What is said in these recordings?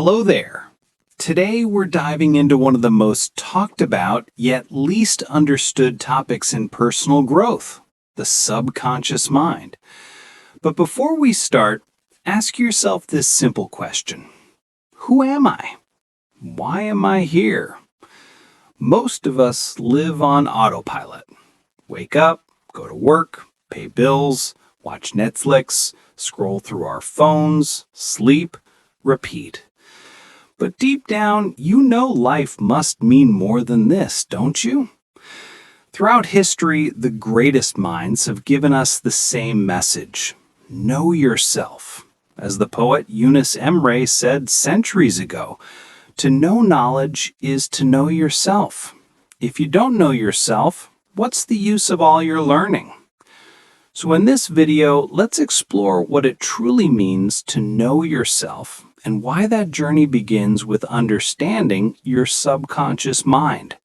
Hello there. Today we're diving into one of the most talked about yet least understood topics in personal growth, the subconscious mind. But before we start, ask yourself this simple question. Who am I? Why am I here? Most of us live on autopilot. Wake up, go to work, pay bills, watch Netflix, scroll through our phones, sleep, repeat. But deep down, you know life must mean more than this, don't you? Throughout history, the greatest minds have given us the same message. Know yourself. As the poet Eunice Emre said centuries ago, to know knowledge is to know yourself. If you don't know yourself, what's the use of all your learning? So in this video, let's explore what it truly means to know yourself and why that journey begins with understanding your subconscious mind.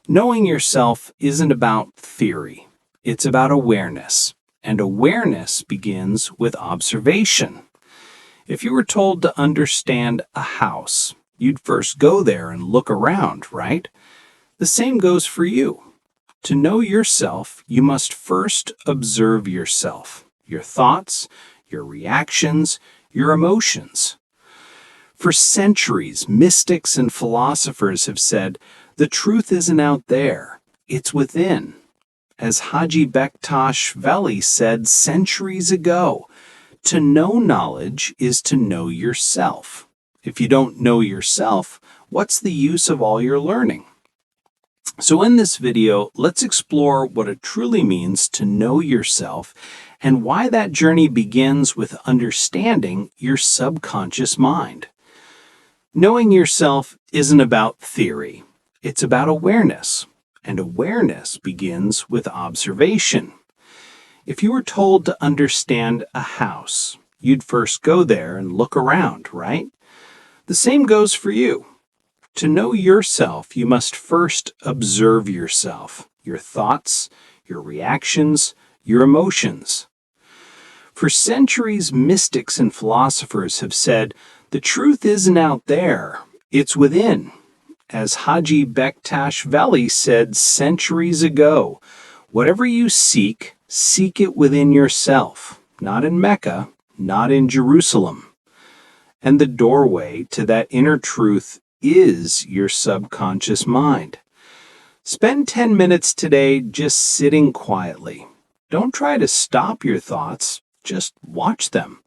Knowing yourself isn't about theory, it's about awareness, and awareness begins with observation. If you were told to understand a house, you'd first go there and look around, right? The same goes for you. To know yourself, you must first observe yourself, your thoughts, your reactions, your emotions. For centuries, mystics and philosophers have said, the truth isn't out there, it's within. As Haji Bektash Veli said centuries ago, to know knowledge is to know yourself. If you don't know yourself, what's the use of all your learning? So in this video, let's explore what it truly means to know yourself and why that journey begins with understanding your subconscious mind. Knowing yourself isn't about theory, it's about awareness, and awareness begins with observation. If you were told to understand a house, you'd first go there and look around, right? The same goes for you. To know yourself, you must first observe yourself, your thoughts, your reactions, your emotions. For centuries, mystics and philosophers have said, the truth isn't out there, it's within. As Haji Bektash Veli said centuries ago, whatever you seek, seek it within yourself, not in Mecca, not in Jerusalem. And the doorway to that inner truth is your subconscious mind. Spend 10 minutes today just sitting quietly. Don't try to stop your thoughts, just watch them.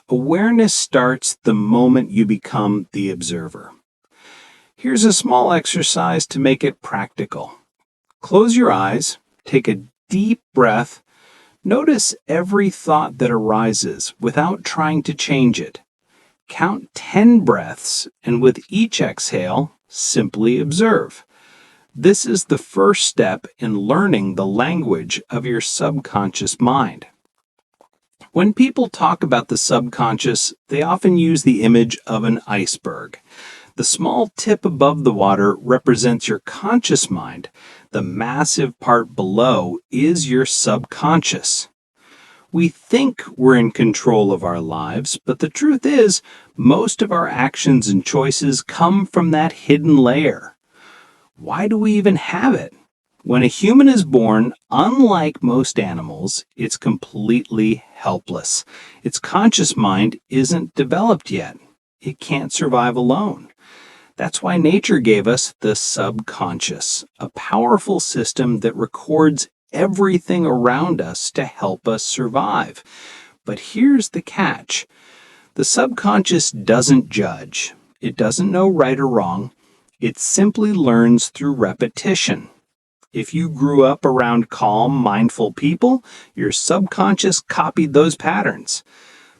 Awareness starts the moment you become the observer. Here's a small exercise to make it practical. Close your eyes, take a deep breath. Notice every thought that arises without trying to change it. Count 10 breaths, and with each exhale, simply observe. This is the first step in learning the language of your subconscious mind. When people talk about the subconscious, they often use the image of an iceberg. The small tip above the water represents your conscious mind. The massive part below is your subconscious. We think we're in control of our lives, but the truth is, most of our actions and choices come from that hidden layer. Why do we even have it? When a human is born, unlike most animals, it's completely helpless. Its conscious mind isn't developed yet. It can't survive alone. That's why nature gave us the subconscious, a powerful system that records everything around us to help us survive. But here's the catch. The subconscious doesn't judge. It doesn't know right or wrong. It simply learns through repetition. If you grew up around calm, mindful people, your subconscious copied those patterns.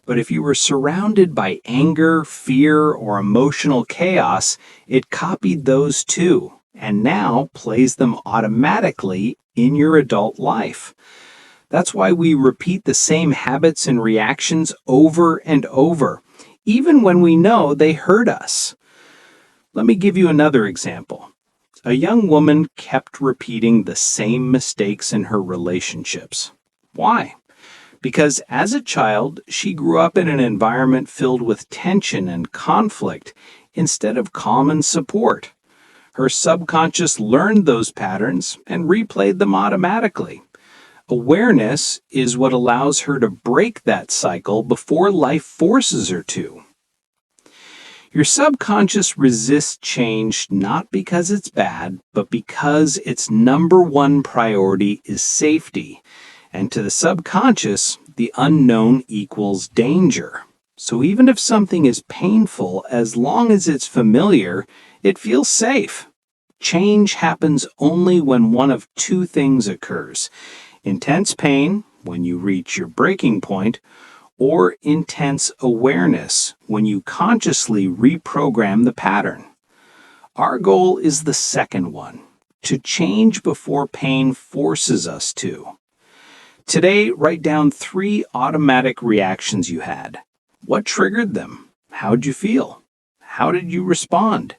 But if you were surrounded by anger, fear, or emotional chaos, it copied those too, and now plays them automatically in your adult life. That's why we repeat the same habits and reactions over and over, even when we know they hurt us. Let me give you another example. A young woman kept repeating the same mistakes in her relationships. Why? because as a child, she grew up in an environment filled with tension and conflict instead of calm and support. Her subconscious learned those patterns and replayed them automatically. Awareness is what allows her to break that cycle before life forces her to. Your subconscious resists change not because it's bad, but because its number one priority is safety. And to the subconscious, the unknown equals danger. So even if something is painful, as long as it's familiar, it feels safe. Change happens only when one of two things occurs: intense pain, when you reach your breaking point, or intense awareness, when you consciously reprogram the pattern. Our goal is the second one, to change before pain forces us to. Today, write down 3 automatic reactions you had. What triggered them? How'd you feel? How did you respond?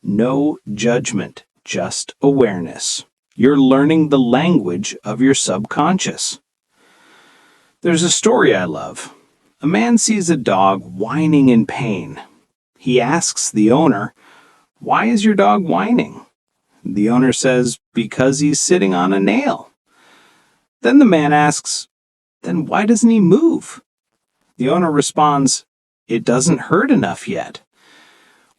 No judgment, just awareness. You're learning the language of your subconscious. There's a story I love. A man sees a dog whining in pain. He asks the owner, "Why is your dog whining?" The owner says, "Because he's sitting on a nail." Then the man asks, "Then why doesn't he move?" The owner responds, "It doesn't hurt enough yet."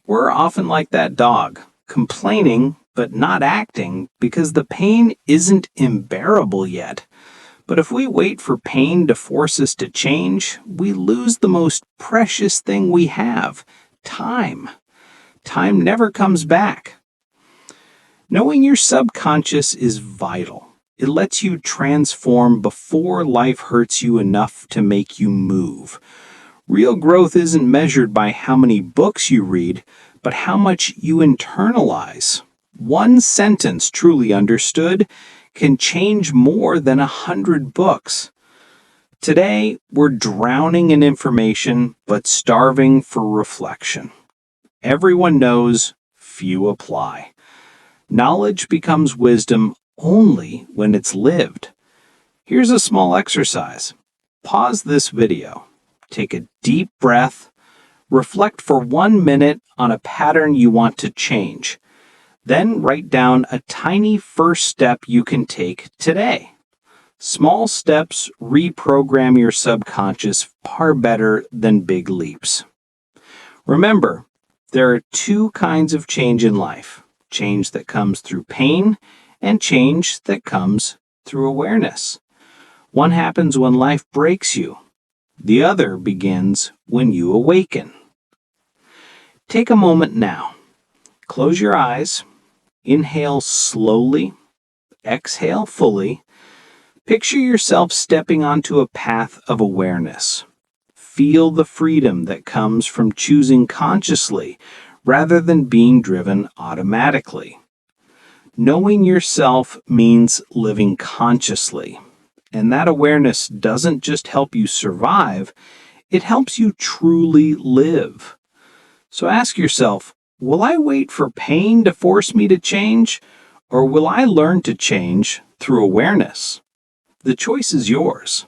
We're often like that dog, complaining but not acting because the pain isn't unbearable yet. But if we wait for pain to force us to change, we lose the most precious thing we have: time. Time never comes back. Knowing your subconscious is vital. It lets you transform before life hurts you enough to make you move. Real growth isn't measured by how many books you read, but how much you internalize. One sentence truly understood can change more than 100 books. Today, we're drowning in information, but starving for reflection. Everyone knows, few apply. Knowledge becomes wisdom only when it's lived. Here's a small exercise. Pause this video. Take a deep breath. Reflect for 1 minute on a pattern you want to change. Then write down a tiny first step you can take today. Small steps reprogram your subconscious far better than big leaps. Remember, there are 2 kinds of change in life: change that comes through pain and change that comes through awareness. One happens when life breaks you. The other begins when you awaken. Take a moment now. Close your eyes. Inhale slowly. Exhale fully. Picture yourself stepping onto a path of awareness. Feel the freedom that comes from choosing consciously rather than being driven automatically. Knowing yourself means living consciously. And that awareness doesn't just help you survive, it helps you truly live. So ask yourself, will I wait for pain to force me to change, or will I learn to change through awareness? The choice is yours.